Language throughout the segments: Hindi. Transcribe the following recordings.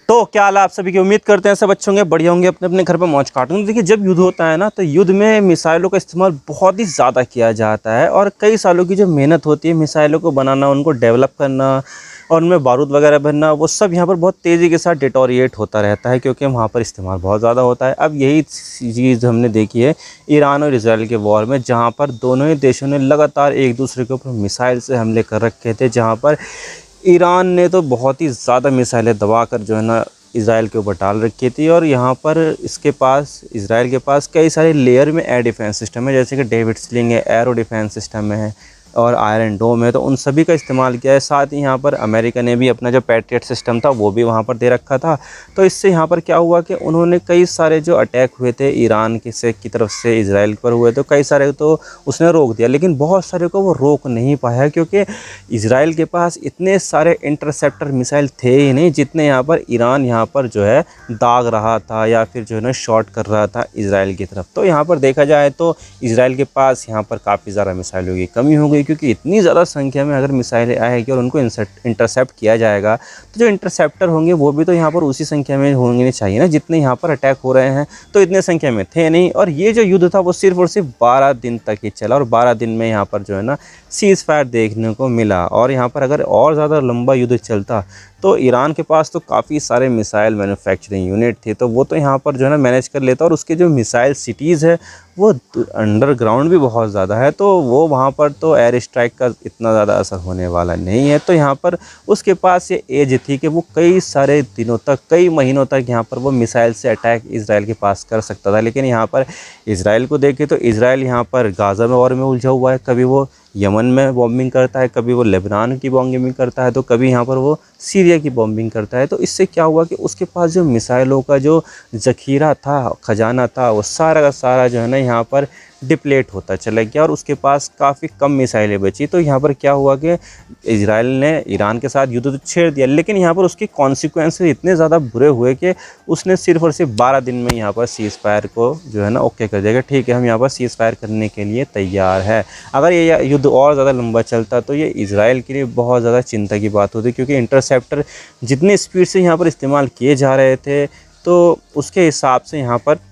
तो क्या हाल है आप सभी की। उम्मीद करते हैं सब अच्छे होंगे, बढ़िया होंगे, अपने अपने घर पर मौज काटूंगे। देखिए, जब युद्ध होता है ना, तो युद्ध में मिसाइलों का इस्तेमाल बहुत ही ज़्यादा किया जाता है और कई सालों की जो मेहनत होती है मिसाइलों को बनाना, उनको डेवलप करना और उनमें बारूद वगैरह भरना, वो सब यहाँ पर बहुत तेज़ी के साथ डिटोरिएट होता रहता है, क्योंकि वहाँ पर इस्तेमाल बहुत ज़्यादा होता है। अब यही चीज़ हमने देखी है ईरान और इजराइल के वॉर में, जहाँ पर दोनों ही देशों ने लगातार एक दूसरे के ऊपर मिसाइल से हमले कर रखे थे। जहाँ पर ईरान ने तो बहुत ही ज़्यादा मिसाइलें दबाकर जो है ना इज़राइल के ऊपर डाल रखी थी, और यहाँ पर इज़राइल के पास कई सारे लेयर में एयर डिफेंस सिस्टम है, जैसे कि डेविड स्लिंग है, एरो डिफेंस सिस्टम है और आयरन डोम है। तो उन सभी का इस्तेमाल किया है। साथ ही यहाँ पर अमेरिका ने भी अपना जो पैट्रियट सिस्टम था वो भी वहाँ पर दे रखा था। तो इससे यहाँ पर क्या हुआ कि उन्होंने कई सारे जो अटैक हुए थे ईरान की तरफ से इजराइल पर हुए, तो कई सारे तो उसने रोक दिया, लेकिन बहुत सारे को वो रोक नहीं पाया, क्योंकि इजराइल के पास इतने सारे इंटरसेप्टर मिसाइल थे ही नहीं जितने यहाँ पर ईरान यहाँ पर जो है दाग रहा था या फिर जो है ना शॉट कर रहा था इजराइल की तरफ। तो यहाँ पर देखा जाए तो इजराइल के पास यहाँ पर काफ़ी ज़्यादा मिसाइलों की कमी हो गई, क्योंकि इतनी ज़्यादा संख्या में अगर मिसाइलें आएगी और उनको इंटरसेप्ट किया जाएगा, तो जो इंटरसेप्टर होंगे वो भी तो यहाँ पर उसी संख्या में होंगे चाहिए ना जितने यहाँ पर अटैक हो रहे हैं। तो इतने संख्या में थे नहीं, और ये जो युद्ध था वो सिर्फ और सिर्फ 12 दिन तक ही चला, और 12 दिन में यहाँ पर जो है ना सीज़ फायर देखने को मिला। और यहाँ पर अगर और ज़्यादा लंबा युद्ध चलता तो ईरान के पास तो काफ़ी सारे मिसाइल मैन्युफैक्चरिंग यूनिट थे, तो वो तो यहाँ पर जो है ना मैनेज कर लेता। और उसके जो मिसाइल सिटीज़ है वो अंडरग्राउंड भी बहुत ज़्यादा है, तो वो वहाँ पर तो एयर स्ट्राइक का इतना ज़्यादा असर होने वाला नहीं है। तो यहाँ पर उसके पास ये एज थी कि वो कई सारे दिनों तक, कई महीनों तक यहाँ पर वो मिसाइल से अटैक इजराइल के पास कर सकता था। लेकिन यहाँ पर इजराइल को देखें तो इजराइल यहाँ पर गाज़ा में वॉर में उलझा हुआ है, कभी वो यमन में बॉम्बिंग करता है, कभी वो लेबनान की बॉम्बिंग करता है, तो कभी यहाँ पर वो सीरिया की बॉम्बिंग करता है। तो इससे क्या हुआ कि उसके पास जो मिसाइलों का जो ज़ख़ीरा था, ख़जाना था, वो सारा का सारा जो है ना यहाँ पर डिप्लेट होता चला गया, और उसके पास काफ़ी कम मिसाइलें बची। तो यहाँ पर क्या हुआ कि इजराइल ने ईरान के साथ युद्ध तो छेड़ दिया, लेकिन यहाँ पर उसके कॉन्सिक्वेंसेस इतने ज़्यादा बुरे हुए कि उसने सिर्फ और सिर्फ 12 दिन में यहाँ पर सीज़ फायर को जो है ना ओके कर देगा। ठीक है, हम यहाँ पर सीज़ फायर करने के लिए तैयार है। अगर ये युद्ध और ज़्यादा लंबा चलता तो ये इजराइल के लिए बहुत ज़्यादा चिंता की बात होती, क्योंकि इंटरसेप्टर जितनी स्पीड से यहाँ पर इस्तेमाल किए जा रहे थे, तो उसके हिसाब से यहाँ पर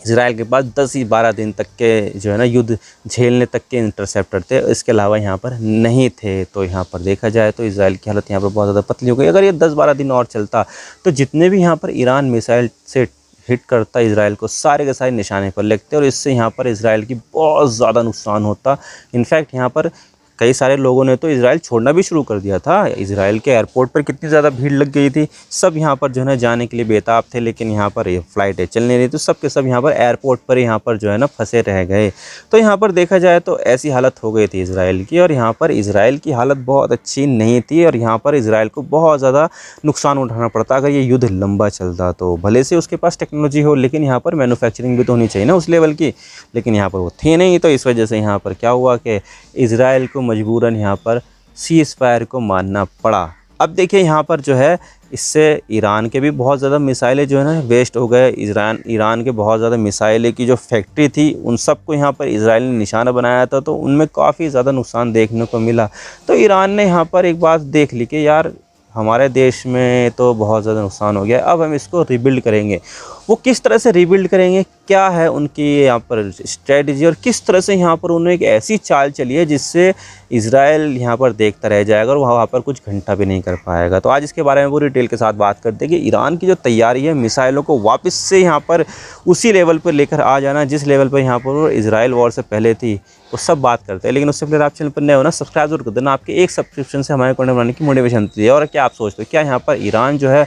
इजराइल के पास 10 ही 12 दिन तक के जो है ना युद्ध झेलने तक के इंटरसेप्टर थे, इसके अलावा यहाँ पर नहीं थे। तो यहाँ पर देखा जाए तो इजराइल की हालत यहाँ पर बहुत ज़्यादा पतली हो गई। अगर ये 10-12 दिन और चलता तो जितने भी यहाँ पर ईरान मिसाइल से हिट करता इजराइल को, सारे के सारे निशाने पर लगते, और इससे यहाँ पर इजराइल की बहुत ज़्यादा नुकसान होता। इनफैक्ट यहाँ पर कई सारे लोगों ने तो इजराइल छोड़ना भी शुरू कर दिया था। इजराइल के एयरपोर्ट पर कितनी ज़्यादा भीड़ लग गई थी, सब यहाँ पर जो है ना जाने के लिए बेताब थे, लेकिन यहाँ पर ये फ़्लाइटें चल नहीं रही, तो सब के सब यहाँ पर एयरपोर्ट पर यहाँ पर जो है ना फंसे रह गए। तो यहाँ पर देखा जाए तो ऐसी हालत हो गई थी इजराइल की, और यहाँ पर इजराइल की हालत बहुत अच्छी नहीं थी, और यहाँ पर इजराइल को बहुत ज़्यादा नुकसान उठाना पड़ता अगर ये युद्ध लंबा चलता। तो भले से उसके पास टेक्नोलॉजी हो, लेकिन यहाँ पर मैन्युफैक्चरिंग भी तो होनी चाहिए ना उस लेवल की, लेकिन यहाँ पर वो थी नहीं। तो इस वजह से यहाँ पर क्या हुआ कि इजराइल को मजबूरन यहाँ पर सीज़ फायर को मानना पड़ा। अब देखिए यहाँ पर जो है इससे ईरान के भी बहुत ज़्यादा मिसाइलें जो है ना वेस्ट हो गए। ईरान के बहुत ज़्यादा मिसाइलें की जो फैक्ट्री थी उन सबको यहाँ पर इजराइल ने निशाना बनाया था, तो उनमें काफ़ी ज़्यादा नुकसान देखने को मिला। तो ईरान ने यहाँ पर एक बात देख ली कि यार हमारे देश में तो बहुत ज़्यादा नुकसान हो गया, अब हम इसको रिबिल्ड करेंगे। वो किस तरह से रिबिल्ड करेंगे, क्या है उनकी यहाँ पर स्ट्रेटजी, और किस तरह से यहाँ पर उन्होंने एक ऐसी चाल चली है जिससे इजराइल यहाँ पर देखता रह जाएगा और वहाँ पर कुछ घंटा भी नहीं कर पाएगा। तो आज इसके बारे में पूरी डिटेल के साथ बात करते हैं कि ईरान की जो तैयारी है मिसाइलों को वापस से यहाँ पर उसी लेवल पर लेकर आ जाना जिस लेवल पर यहाँ पर इजराइल वॉर से पहले थी, वो सब बात करते हैं। लेकिन उससे पहले आप चैनल पर नए हो ना, सब्सक्राइब जरूर कर देना। आपके एक सब्सक्रिप्शन से हमारे कंटेंट बनाने की मोटिवेशन होती है। और क्या आप सोचते हो क्या यहाँ पर ईरान जो है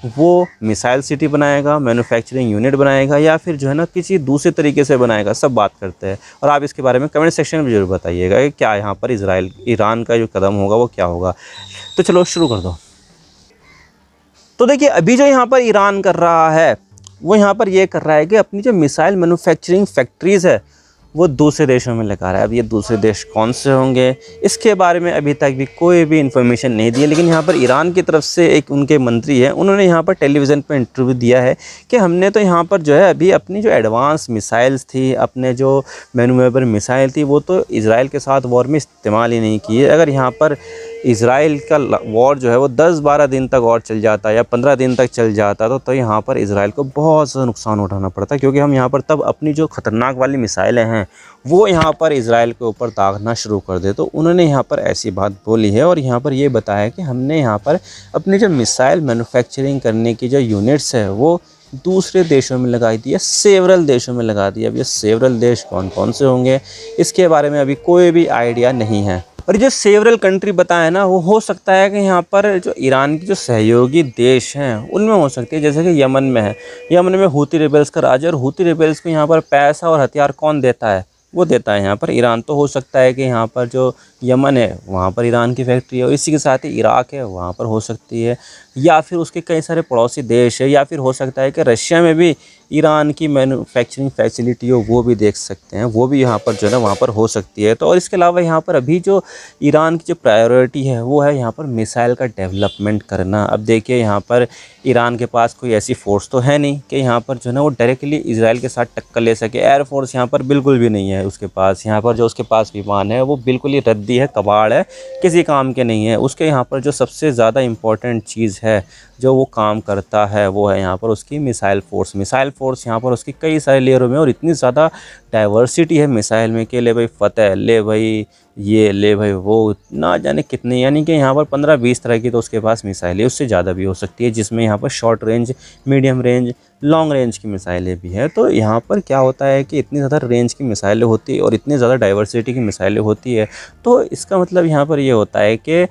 वो मिसाइल सिटी बनाएगा, मैन्युफैक्चरिंग यूनिट बनाएगा, या फिर जो है ना किसी दूसरे तरीके से बनाएगा, सब बात करते हैं। और आप इसके बारे में कमेंट सेक्शन में जरूर बताइएगा कि क्या यहाँ पर ईरान का जो कदम होगा वो क्या होगा। तो चलो शुरू कर दो। तो देखिए अभी जो यहाँ पर ईरान कर रहा है वो यहाँ पर ये कर रहा है कि अपनी जो मिसाइल मैन्युफैक्चरिंग फैक्ट्रीज़ है वो दूसरे देशों में लगा रहा है। अब ये दूसरे देश कौन से होंगे इसके बारे में अभी तक भी कोई भी इन्फॉर्मेशन नहीं दी है, लेकिन यहाँ पर ईरान की तरफ से एक उनके मंत्री हैं, उन्होंने यहाँ पर टेलीविज़न पर इंटरव्यू दिया है कि हमने तो यहाँ पर जो है अभी अपनी जो एडवांस मिसाइल्स थी, अपने जो मैन्यूवेबल मिसाइल थी, वो तो इजराइल के साथ वॉर में इस्तेमाल ही नहीं की है। अगर यहाँ पर इज़राइल का वॉर जो है वो 10-12 दिन तक और चल जाता है या 15 दिन तक चल जाता तो यहाँ पर इज़राइल को बहुत ज़्यादा नुकसान उठाना पड़ता, क्योंकि हम यहाँ पर तब अपनी जो ख़तरनाक वाली मिसाइलें हैं वो यहाँ पर इज़राइल के ऊपर दागना शुरू कर दे। तो उन्होंने यहाँ पर ऐसी बात बोली है और यहाँ पर ये बताया कि हमने यहाँ पर अपनी जो मिसाइल मैन्युफैक्चरिंग करने की जो यूनिट्स है वो दूसरे देशों में लगाई दी है, सेवरल देशों में लगा दी है। अब ये सेवरल देश कौन कौन से होंगे इसके बारे में अभी कोई भी आइडिया नहीं है। और जो सेवरल कंट्री बताया ना, वो हो सकता है कि यहाँ पर जो ईरान की जो सहयोगी देश हैं उनमें हो सकती है, जैसे कि यमन में है। यमन में हूती रिबेल्स का राज है और हूती रिबेल्स को यहाँ पर पैसा और हथियार कौन देता है? वो देता है यहाँ पर ईरान। तो हो सकता है कि यहाँ पर जो यमन है वहाँ पर ईरान की फैक्ट्री है और इसी के साथ ही इराक है वहाँ पर हो सकती है, या फिर उसके कई सारे पड़ोसी देश है, या फिर हो सकता है कि रशिया में भी ईरान की मैन्युफैक्चरिंग फैसिलिटी हो, वो भी देख सकते हैं, वो भी यहाँ पर जो है ना वहाँ पर हो सकती है। तो और इसके अलावा यहाँ पर अभी जो ईरान की जो प्रायोरिटी है वो है यहाँ पर मिसाइल का डेवलपमेंट करना। अब देखिए यहाँ पर ईरान के पास कोई ऐसी फ़ोर्स तो है नहीं कि यहाँ पर जो है ना वो डायरेक्टली इजराइल के साथ टक्कर ले सके। एयरफोर्स यहाँ पर बिल्कुल भी नहीं है उसके पास। यहाँ पर जो उसके पास विमान है वो बिल्कुल ही रद्दी है, कबाड़ है, किसी काम के नहीं है। उसके यहाँ पर जो सबसे ज़्यादा इम्पोर्टेंट चीज़ है जो वो काम करता है वो है यहाँ पर उसकी मिसाइल फ़ोर्स। मिसाइल फ़ोर्स यहाँ पर उसकी कई सारे लेयरों में और इतनी ज़्यादा डाइवर्सिटी है मिसाइल में कि ले भाई फ़तेह, ले भाई ये, ले भाई वो, ना जाने कितने, यानी कि यहाँ पर 15-20 तरह की तो उसके पास मिसाइलें, उससे ज़्यादा भी हो सकती है, जिसमें यहाँ पर short range, medium range, long range की मिसाइलें भी हैं। तो यहाँ पर क्या होता है कि इतनी ज़्यादा रेंज की मिसाइलें होती है और इतनी ज़्यादा डाइवर्सिटी की मिसाइलें होती है, तो इसका मतलब यहाँ पर ये होता है कि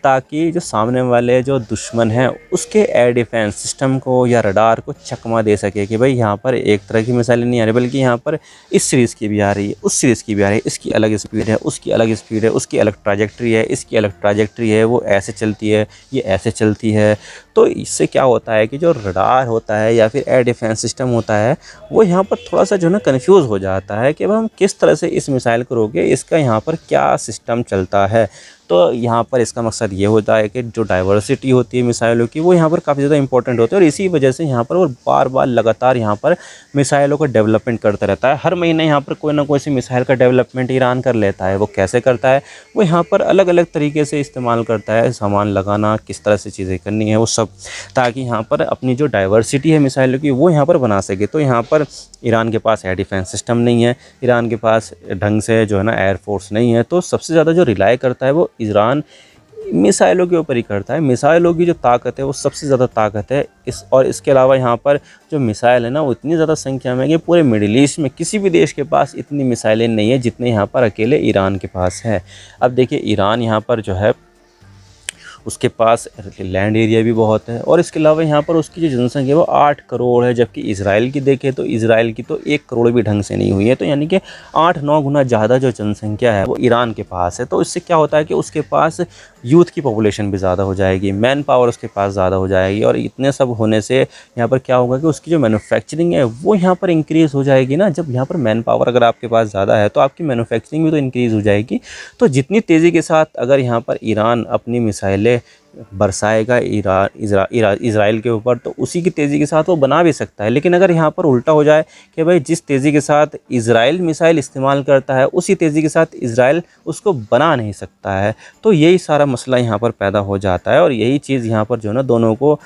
ताकि जो सामने वाले जो दुश्मन हैं उसके एयर डिफेंस सिस्टम को या रडार को चकमा दे सके कि भाई यहाँ पर एक तरह की मिसाइलें नहीं आ रही, बल्कि यहाँ पर इस सीरीज़ की भी आ रही है, उस सीरीज़ की भी आ रही है, इसकी अलग स्पीड है, उसकी अलग स्पीड है, उसकी अलग ट्राजेक्ट्री है, इसकी अलग ट्राजेक्ट्री है, वो ऐसे चलती है, ये ऐसे चलती है। तो इससे क्या होता है कि जो रडार होता है या फिर एयर डिफेंस सिस्टम होता है वो यहाँ पर थोड़ा सा जो है ना कन्फ्यूज़ हो जाता है कि हम किस तरह से इस मिसाइल को रोकें, इसका यहाँ पर क्या सिस्टम चलता है। तो यहाँ पर इसका मकसद ये होता है कि जो डाइवर्सिटी होती है मिसाइलों की वो यहाँ पर काफ़ी ज़्यादा इंपॉर्टेंट होती है और इसी वजह से यहाँ पर वो बार बार लगातार यहाँ पर मिसाइलों का डेवलपमेंट करता रहता है। हर महीने यहाँ पर कोई ना कोई सी मिसाइल का डेवलपमेंट ईरान कर लेता है। वो कैसे करता है? वो यहाँ पर अलग अलग तरीके से इस्तेमाल करता है, सामान लगाना, किस तरह से चीज़ें करनी है वो सब, ताकि यहाँ पर अपनी जो डाइवर्सिटी है मिसाइलों की वो यहाँ पर बना सके। तो यहाँ पर ईरान के पास एयर डिफेंस सिस्टम नहीं है, ईरान के पास ढंग से जो है ना एयरफोर्स नहीं है, तो सबसे ज़्यादा जो रिलाई करता है वो ईरान मिसाइलों के ऊपर ही करता है। मिसाइलों की जो ताकत है वो सबसे ज़्यादा ताकत है और इसके अलावा यहाँ पर जो मिसाइल है ना वो इतनी ज़्यादा संख्या में कि पूरे मिडिल ईस्ट में किसी भी देश के पास इतनी मिसाइलें नहीं है जितने यहाँ पर अकेले ईरान के पास है। अब देखिए ईरान यहाँ पर जो है उसके पास लैंड एरिया भी बहुत है और इसके अलावा यहाँ पर उसकी जो जनसंख्या है वो 8 करोड़ है, जबकि इजराइल की देखें तो इजराइल की तो 1 करोड़ भी ढंग से नहीं हुई है। तो यानी कि 8-9 गुना ज़्यादा जो जनसंख्या है वो ईरान के पास है। तो इससे क्या होता है कि उसके पास यूथ की पॉपुलेशन भी ज़्यादा हो जाएगी, मैन पावर उसके पास ज़्यादा हो जाएगी और इतने सब होने से यहाँ पर क्या होगा कि उसकी जो मैन्युफैक्चरिंग है वो यहाँ पर इंक्रीज़ हो जाएगी ना। जब यहाँ पर मैन पावर अगर आपके पास ज़्यादा है तो आपकी मैन्युफैक्चरिंग भी तो इंक्रीज़ हो जाएगी। तो जितनी तेज़ी के साथ अगर यहाँ पर ईरान अपनी मिसाइलें बरसाएगा इजराइल के ऊपर तो उसी की तेज़ी के साथ वो बना भी सकता है। लेकिन अगर यहाँ पर उल्टा हो जाए कि भाई जिस तेज़ी के साथ इजराइल मिसाइल इस्तेमाल करता है उसी तेज़ी के साथ इजराइल उसको बना नहीं सकता है, तो यही सारा मसला यहाँ पर पैदा हो जाता है और यही चीज़ यहाँ पर जो है ना दोनों को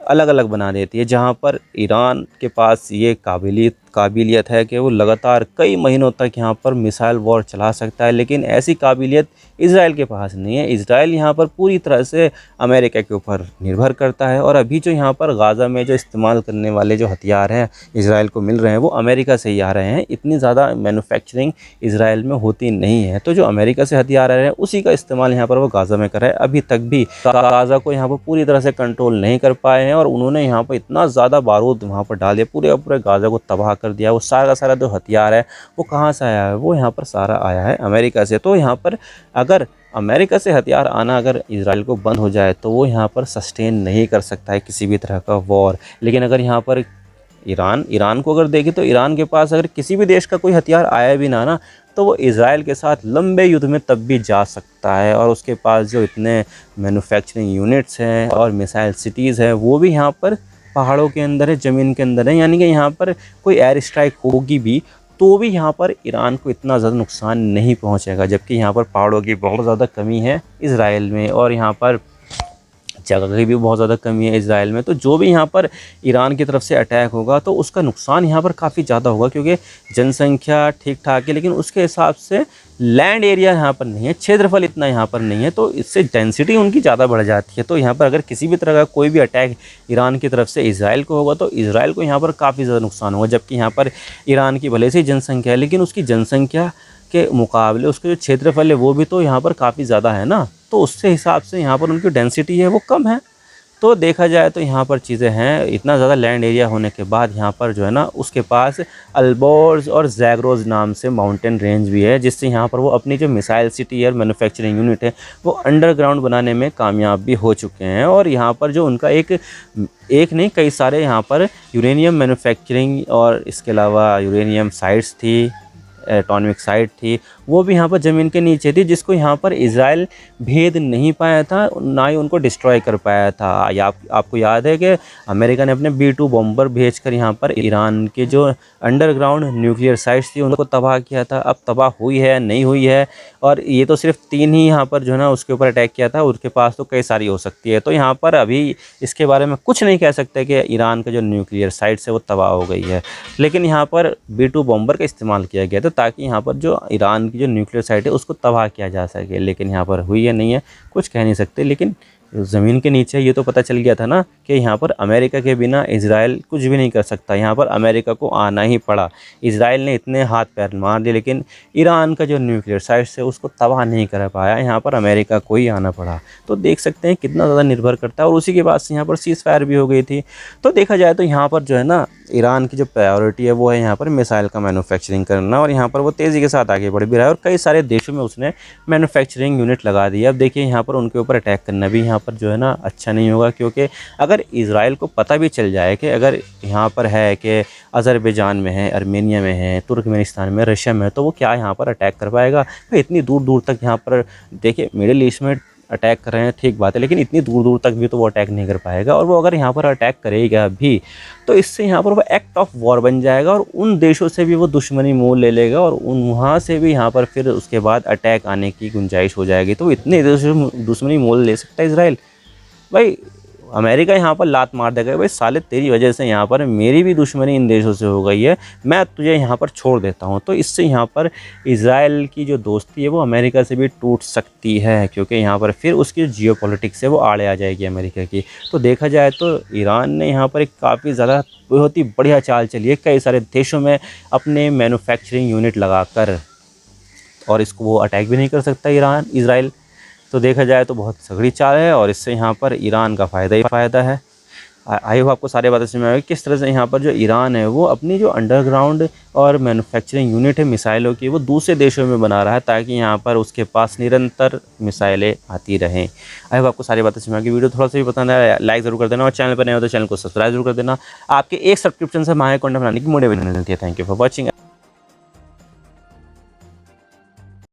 अलग अलग बना देती है। जहाँ पर ईरान के पास ये काबिलियत है कि वो लगातार कई महीनों तक यहाँ पर मिसाइल वॉर चला सकता है, लेकिन ऐसी काबिलियत इजराइल के पास नहीं है। इजराइल यहाँ पर पूरी तरह से अमेरिका के ऊपर निर्भर करता है और अभी जो यहाँ पर गाज़ा में जो इस्तेमाल करने वाले जो हथियार हैं इजराइल को मिल रहे हैं वो अमेरिका से ही आ रहे हैं। इतनी ज़्यादा मैन्युफैक्चरिंग इजराइल में होती नहीं है, तो जो अमेरिका से हथियार आ रहे हैं उसी का इस्तेमाल यहाँ पर वो गाज़ा में कर रहे हैं। अभी तक भी गाज़ा को यहाँ पर पूरी तरह से कंट्रोल नहीं कर पाए हैं और उन्होंने यहाँ पर इतना ज़्यादा बारूद वहाँ पर डाल दिया, पूरे गाज़ा को तबाह कर दिया। वो सारा का सारा जो हथियार है वो कहाँ से आया है? वो यहाँ पर सारा आया है अमेरिका से। तो यहाँ पर अगर अमेरिका से हथियार आना अगर इजराइल को बंद हो जाए तो वो यहाँ पर सस्टेन नहीं कर सकता है किसी भी तरह का वॉर। लेकिन अगर यहाँ पर ईरान को अगर देखें तो ईरान के पास अगर किसी भी देश का कोई हथियार आया भी ना तो वो इजराइल के साथ लंबे युद्ध में तब भी जा सकता है और उसके पास जो इतने मैन्युफैक्चरिंग यूनिट्स हैं और मिसाइल सिटीज़ हैं वो भी यहाँ पर पहाड़ों के अंदर है, ज़मीन के अंदर है। यानी कि यहाँ पर कोई एयर स्ट्राइक होगी भी तो भी यहाँ पर ईरान को इतना ज़्यादा नुकसान नहीं पहुँचेगा, जबकि यहाँ पर पहाड़ों की बहुत ज़्यादा कमी है इज़राइल में, और यहाँ पर जगह की भी बहुत ज़्यादा कमी है इज़राइल में। तो जो भी यहाँ पर ईरान की तरफ से अटैक होगा तो उसका नुकसान यहाँ पर काफ़ी ज़्यादा होगा, क्योंकि जनसंख्या ठीक ठाक है लेकिन उसके हिसाब से लैंड एरिया यहाँ पर नहीं है, क्षेत्रफल इतना यहाँ पर नहीं है, तो इससे डेंसिटी उनकी ज़्यादा बढ़ जाती है। तो यहाँ पर अगर किसी भी तरह का कोई भी अटैक ईरान की तरफ से इज़राइल को होगा तो इज़राइल को यहाँ पर काफ़ी ज़्यादा नुकसान होगा। जबकि यहाँ पर ईरान की भले से जनसंख्या है लेकिन उसकी जनसंख्या के मुकाबले उसके जो क्षेत्रफल है वो भी तो यहाँ पर काफ़ी ज़्यादा है ना, तो उससे हिसाब से यहाँ पर उनकी डेंसिटी है वो कम है। तो देखा जाए तो यहाँ पर चीज़ें हैं, इतना ज़्यादा लैंड एरिया होने के बाद यहाँ पर जो है ना उसके पास अल्बोर्ज और जैगरोज नाम से माउंटेन रेंज भी है, जिससे यहाँ पर वो अपनी जो मिसाइल सिटी और मैन्युफैक्चरिंग यूनिट है वो अंडरग्राउंड बनाने में कामयाब भी हो चुके हैं। और यहाँ पर जो उनका एक नहीं कई सारे यहाँ पर यूरेनियम मैन्युफैक्चरिंग और इसके अलावा यूरेनियम साइट्स थी, एटॉमिक साइट थी, वो भी यहाँ पर ज़मीन के नीचे थी, जिसको यहाँ पर इज़राइल भेद नहीं पाया था, ना ही उनको डिस्ट्रॉय कर पाया था। आपको याद है कि अमेरिका ने अपने B-2 बॉम्बर भेजकर यहाँ पर ईरान के जो अंडरग्राउंड न्यूक्लियर साइट्स थी उनको तबाह किया था। अब तबाह हुई है नहीं हुई है, और ये तो सिर्फ 3 ही यहाँ पर जो है ना उसके ऊपर अटैक किया था, उसके पास तो कई सारी हो सकती है। तो यहाँ पर अभी इसके बारे में कुछ नहीं कह सकते कि ईरान का जो न्यूक्लियर साइट्स है वो तबाह हो गई है, लेकिन यहाँ पर B-2 बॉम्बर का इस्तेमाल किया गया था ताकि यहाँ पर जो ईरान की जो न्यूक्लियर साइट है उसको तबाह किया जा सके। लेकिन यहाँ पर हुई है नहीं है कुछ कह नहीं सकते, लेकिन ज़मीन के नीचे ये तो पता चल गया था ना कि यहाँ पर अमेरिका के बिना इज़राइल कुछ भी नहीं कर सकता। यहाँ पर अमेरिका को आना ही पड़ा। इज़राइल ने इतने हाथ पैर मार दिए लेकिन ईरान का जो न्यूक्लियर साइट्स है उसको तबाह नहीं कर पाया, यहाँ पर अमेरिका को ही आना पड़ा। तो देख सकते हैं कितना ज़्यादा निर्भर करता है, और उसी के बाद से यहाँ पर सीज़ फायर भी हो गई थी। तो देखा जाए तो यहाँ पर जो है ना ईरान की जो प्रायोरिटी है वो है यहाँ पर मिसाइल का मैन्युफैक्चरिंग करना, और यहाँ पर वो तेज़ी के साथ आगे बढ़ भी रहा है और कई सारे देशों में उसने मैन्युफैक्चरिंग यूनिट लगा दी है। अब देखिए यहाँ पर उनके ऊपर अटैक करना भी यहाँ पर जो है ना अच्छा नहीं होगा, क्योंकि अगर इज़राइल को पता भी चल जाए कि अगर यहाँ पर है कि अज़रबैजान में है, आर्मेनिया में है, तुर्कमेनिस्तान में, रशिया में, तो वो क्या यहाँ पर अटैक कर पाएगा? भाई इतनी दूर दूर तक यहाँ पर देखिए मिडिल ईस्ट में अटैक कर रहे हैं ठीक बात है, लेकिन इतनी दूर दूर तक भी तो वो अटैक नहीं कर पाएगा। और वो अगर यहाँ पर अटैक करेगा भी तो इससे यहाँ पर वो एक्ट ऑफ वॉर बन जाएगा, और उन देशों से भी वो दुश्मनी मोल ले लेगा, और वहाँ से भी यहाँ पर फिर उसके बाद अटैक आने की गुंजाइश हो जाएगी। तो इतने देशों से दुश्मनी मोल ले सकता है इज़राइल? भाई अमेरिका यहाँ पर लात मार देगा, भाई साले तेरी वजह से यहाँ पर मेरी भी दुश्मनी इन देशों से हो गई है, मैं तुझे यहाँ पर छोड़ देता हूँ। तो इससे यहाँ पर इज़राइल की जो दोस्ती है वो अमेरिका से भी टूट सकती है, क्योंकि यहाँ पर फिर उसकी जियोपॉलिटिक्स है वो आड़े आ जाएगी अमेरिका की। तो देखा जाए तो ईरान ने यहाँ पर एक काफ़ी ज़्यादा बहुत ही बढ़िया चाल चली है कई सारे देशों में अपने मैन्युफैक्चरिंग यूनिट लगाकर, और इसको वो अटैक भी नहीं कर सकता इज़राइल। तो देखा जाए तो बहुत तगड़ी चाल है, और इससे यहाँ पर ईरान का फ़ायदा ही फ़ायदा है। आई होप आपको सारी बातें समझ में आएगी किस तरह से यहाँ पर जो ईरान है वो अपनी जो अंडरग्राउंड और मैन्युफैक्चरिंग यूनिट है मिसाइलों की वो दूसरे देशों में बना रहा है, ताकि यहाँ पर उसके पास निरंतर मिसाइलें आती रहें। आई होप आपको सारी बातें समझ में आएगी। वीडियो थोड़ा सा भी पसंद आया लाइक ज़रूर कर देना, और चैनल पर नए हो तो चैनल को सब्सक्राइब जरूर कर देना। आपके एक सब्सक्रिप्शन से हमारे कंटेंट बनाने की मोटिवेशन मिलती है। Thank you for watching.